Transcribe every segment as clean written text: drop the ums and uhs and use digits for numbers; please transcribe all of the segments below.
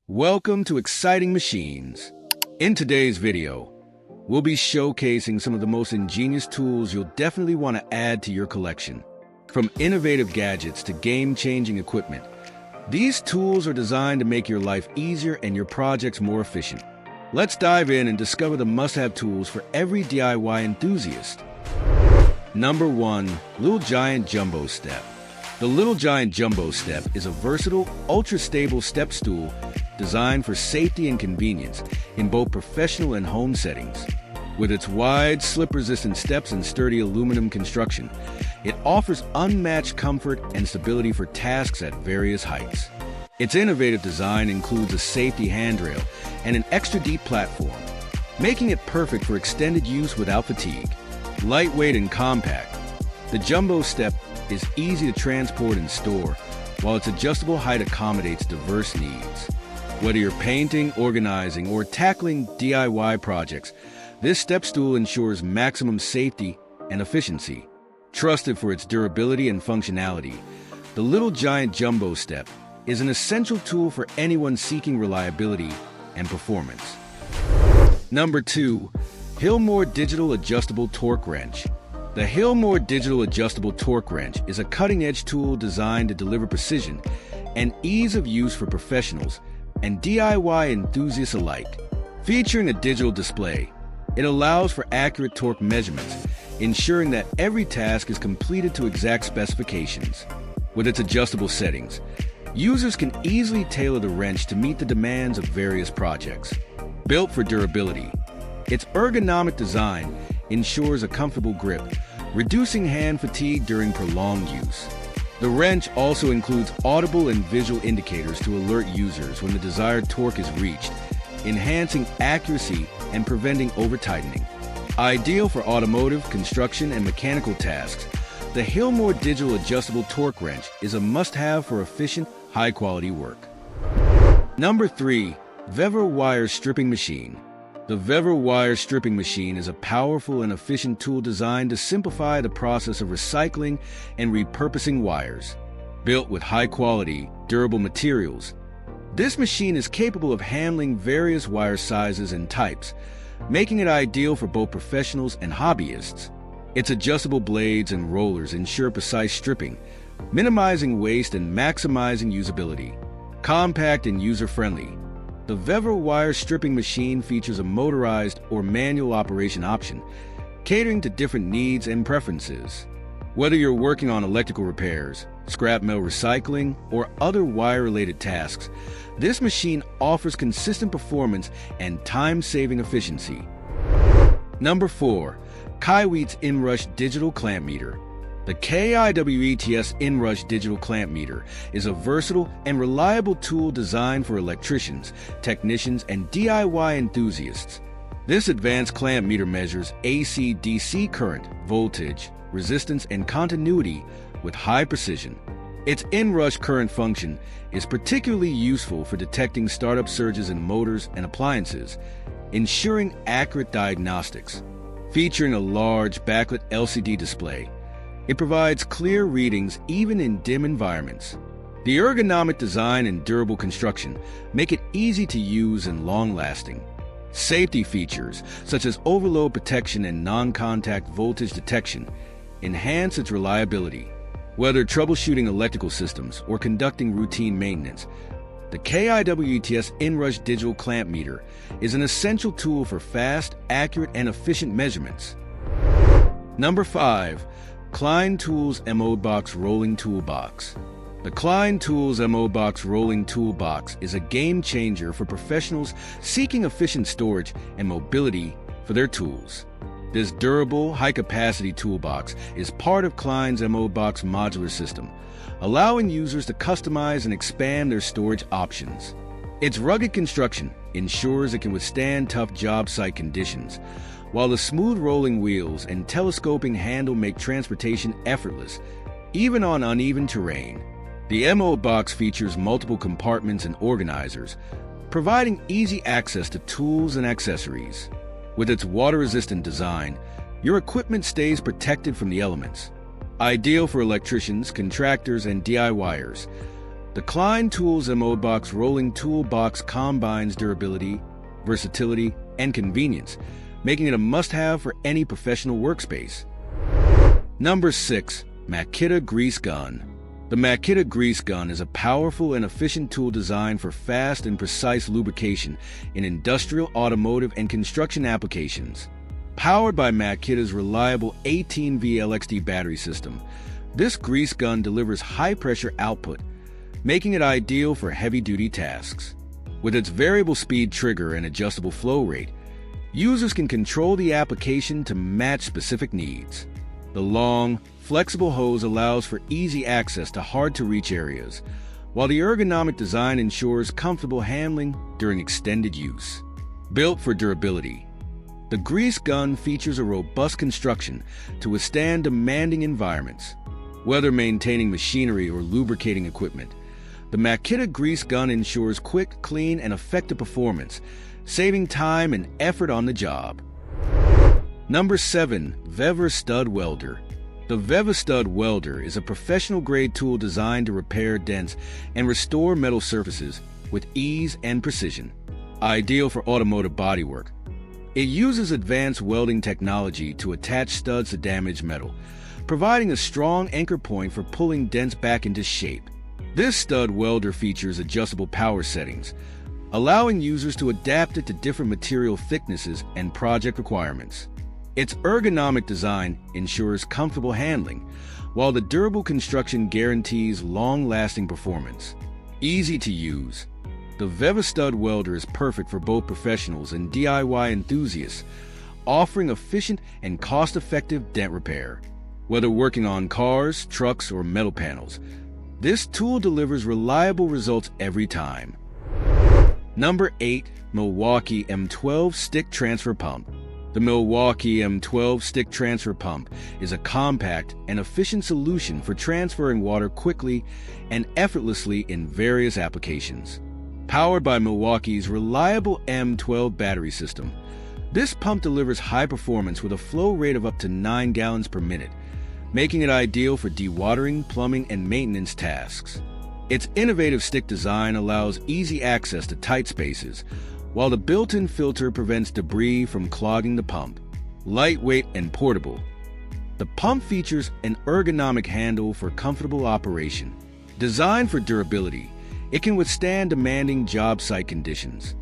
Welcome to Xciting Machines. In today's video, we'll be showcasing some of the most ingenious tools you'll definitely want to add to your collection. From innovative gadgets to game-changing equipment, these tools are designed to make your life easier and your projects more efficient. Let's dive in and discover the must-have tools for every DIY enthusiast. Number 1. Little Giant Jumbo Step. The Little Giant Jumbo Step is a versatile, ultra-stable step stool designed for safety and convenience in both professional and home settings. With its wide, slip-resistant steps and sturdy aluminum construction, it offers unmatched comfort and stability for tasks at various heights. Its innovative design includes a safety handrail and an extra deep platform, making it perfect for extended use without fatigue. Lightweight and compact, the Jumbo Step is easy to transport and store, while its adjustable height accommodates diverse needs. Whether you're painting, organizing, or tackling DIY projects, this step stool ensures maximum safety and efficiency. Trusted for its durability and functionality, the Little Giant Jumbo Step is an essential tool for anyone seeking reliability and performance. Number 2. Hillmore Digital Adjustable Torque Wrench. The Hillmore Digital Adjustable Torque Wrench is a cutting-edge tool designed to deliver precision and ease of use for professionals and DIY enthusiasts alike. Featuring a digital display, it allows for accurate torque measurements, ensuring that every task is completed to exact specifications. With its adjustable settings, users can easily tailor the wrench to meet the demands of various projects. Built for durability, its ergonomic design ensures a comfortable grip, reducing hand fatigue during prolonged use. The wrench also includes audible and visual indicators to alert users when the desired torque is reached, enhancing accuracy and preventing over-tightening. Ideal for automotive, construction, and mechanical tasks, the Hillmore Digital Adjustable Torque Wrench is a must-have for efficient, high-quality work. Number 3. VEVER Wire Stripping Machine. The VEVER Wire Stripping Machine is a powerful and efficient tool designed to simplify the process of recycling and repurposing wires. Built with high-quality, durable materials, this machine is capable of handling various wire sizes and types, making it ideal for both professionals and hobbyists. Its adjustable blades and rollers ensure precise stripping, minimizing waste and maximizing usability. Compact and user-friendly, the VEVER Wire Stripping Machine features a motorized or manual operation option, catering to different needs and preferences. Whether you're working on electrical repairs, scrap metal recycling, or other wire-related tasks, this machine offers consistent performance and time-saving efficiency. Number 4. KIWE's Inrush Digital Clamp Meter. The KIWE's Inrush Digital Clamp Meter is a versatile and reliable tool designed for electricians, technicians, and DIY enthusiasts. This advanced clamp meter measures AC/DC current, voltage, resistance, and continuity with high precision. Its Inrush current function is particularly useful for detecting startup surges in motors and appliances, ensuring accurate diagnostics. Featuring a large backlit LCD display, it provides clear readings even in dim environments. The ergonomic design and durable construction make it easy to use and long-lasting. Safety features, such as overload protection and non-contact voltage detection, enhance its reliability. Whether troubleshooting electrical systems or conducting routine maintenance, the KIWE's Inrush Digital Clamp Meter is an essential tool for fast, accurate, and efficient measurements. Number 5. Klein Tools MO-Box Rolling Toolbox. The Klein Tools MO-Box Rolling Toolbox is a game-changer for professionals seeking efficient storage and mobility for their tools. This durable, high-capacity toolbox is part of Klein's MO-Box modular system, allowing users to customize and expand their storage options. Its rugged construction ensures it can withstand tough job site conditions, while the smooth rolling wheels and telescoping handle make transportation effortless, even on uneven terrain. The MO-Box features multiple compartments and organizers, providing easy access to tools and accessories. With its water-resistant design, your equipment stays protected from the elements. Ideal for electricians, contractors, and DIYers, The Klein Tools Box Rolling Toolbox combines durability, versatility, and convenience, making it a must-have for any professional workspace. Number 6. Maita Grease Gun. The Maita Grease Gun is a powerful and efficient tool designed for fast and precise lubrication in industrial, automotive, and construction applications. Powered by Maita's reliable 18V LXD battery system, this grease gun delivers high-pressure output, making it ideal for heavy-duty tasks. With its variable speed trigger and adjustable flow rate, users can control the application to match specific needs. The long, flexible hose allows for easy access to hard-to-reach areas, while the ergonomic design ensures comfortable handling during extended use. Built for durability, the grease gun features a robust construction to withstand demanding environments. Whether maintaining machinery or lubricating equipment, the Maita Grease Gun ensures quick, clean, and effective performance, saving time and effort on the job. Number 7. VEVER Stud Welder. The VEVER Stud Welder is a professional-grade tool designed to repair dents and restore metal surfaces with ease and precision. Ideal for automotive bodywork, it uses advanced welding technology to attach studs to damaged metal, providing a strong anchor point for pulling dents back into shape. This stud welder features adjustable power settings, allowing users to adapt it to different material thicknesses and project requirements. Its ergonomic design ensures comfortable handling, while the durable construction guarantees long-lasting performance. Easy to use, the VEVER Stud Welder is perfect for both professionals and DIY enthusiasts, offering efficient and cost-effective dent repair. Whether working on cars, trucks, or metal panels, this tool delivers reliable results every time. Number 8. Milwaukee M12 Stick Transfer Pump. The Milwaukee M12 Stick Transfer Pump is a compact and efficient solution for transferring water quickly and effortlessly in various applications. Powered by Milwaukee's reliable M12 battery system, this pump delivers high performance with a flow rate of up to 9 gallons per minute, making it ideal for dewatering, plumbing, and maintenance tasks. Its innovative stick design allows easy access to tight spaces, while the built-in filter prevents debris from clogging the pump. Lightweight and portable, the pump features an ergonomic handle for comfortable operation. Designed for durability, it can withstand demanding job site conditions.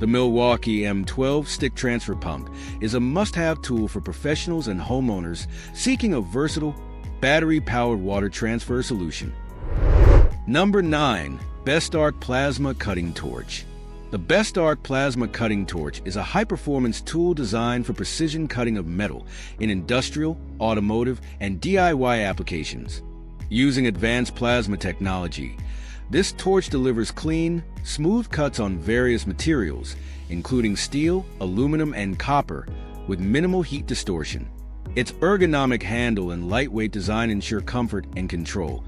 The Milwaukee M12 Stick Transfer Pump is a must-have tool for professionals and homeowners seeking a versatile, battery-powered water transfer solution. Number 9. Best Arc Plasma Cutting Torch. The Best Arc Plasma Cutting Torch is a high-performance tool designed for precision cutting of metal in industrial, automotive, and DIY applications. Using advanced plasma technology, this torch delivers clean, smooth cuts on various materials, including steel, aluminum, and copper, with minimal heat distortion. Its ergonomic handle and lightweight design ensure comfort and control,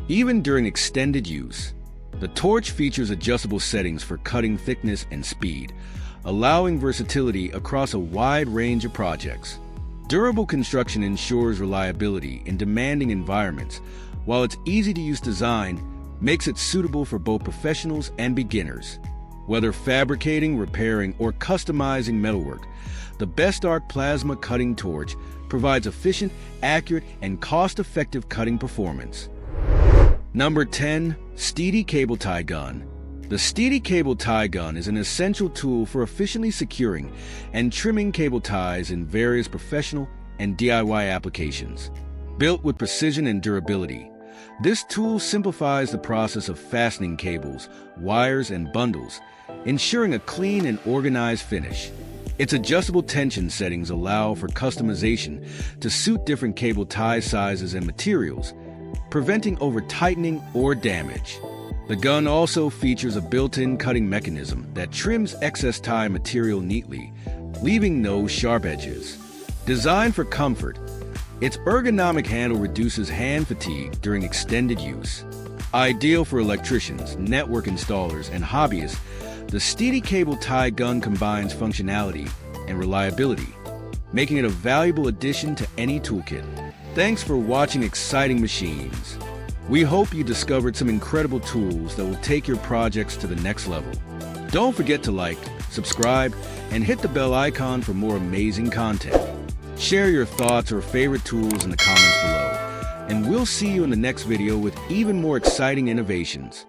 even during extended use. The torch features adjustable settings for cutting thickness and speed, allowing versatility across a wide range of projects. Durable construction ensures reliability in demanding environments, while its easy-to-use design makes it suitable for both professionals and beginners. Whether fabricating, repairing, or customizing metalwork, the Best Arc Plasma Cutting Torch provides efficient, accurate, and cost-effective cutting performance. Number 10. Steffy Cable Tie Gun. The Steffy Cable Tie Gun is an essential tool for efficiently securing and trimming cable ties in various professional and DIY applications. Built with precision and durability, this tool simplifies the process of fastening cables, wires, and bundles, ensuring a clean and organized finish. Its adjustable tension settings allow for customization to suit different cable tie sizes and materials, preventing over-tightening or damage. The gun also features a built-in cutting mechanism that trims excess tie material neatly, leaving no sharp edges. Designed for comfort, its ergonomic handle reduces hand fatigue during extended use. Ideal for electricians, network installers, and hobbyists, the Steffy Cable Tie Gun combines functionality and reliability, making it a valuable addition to any toolkit. Thanks for watching Xciting Machines. We hope you discovered some incredible tools that will take your projects to the next level. Don't forget to like, subscribe, and hit the bell icon for more amazing content. Share your thoughts or favorite tools in the comments below, and we'll see you in the next video with even more exciting innovations.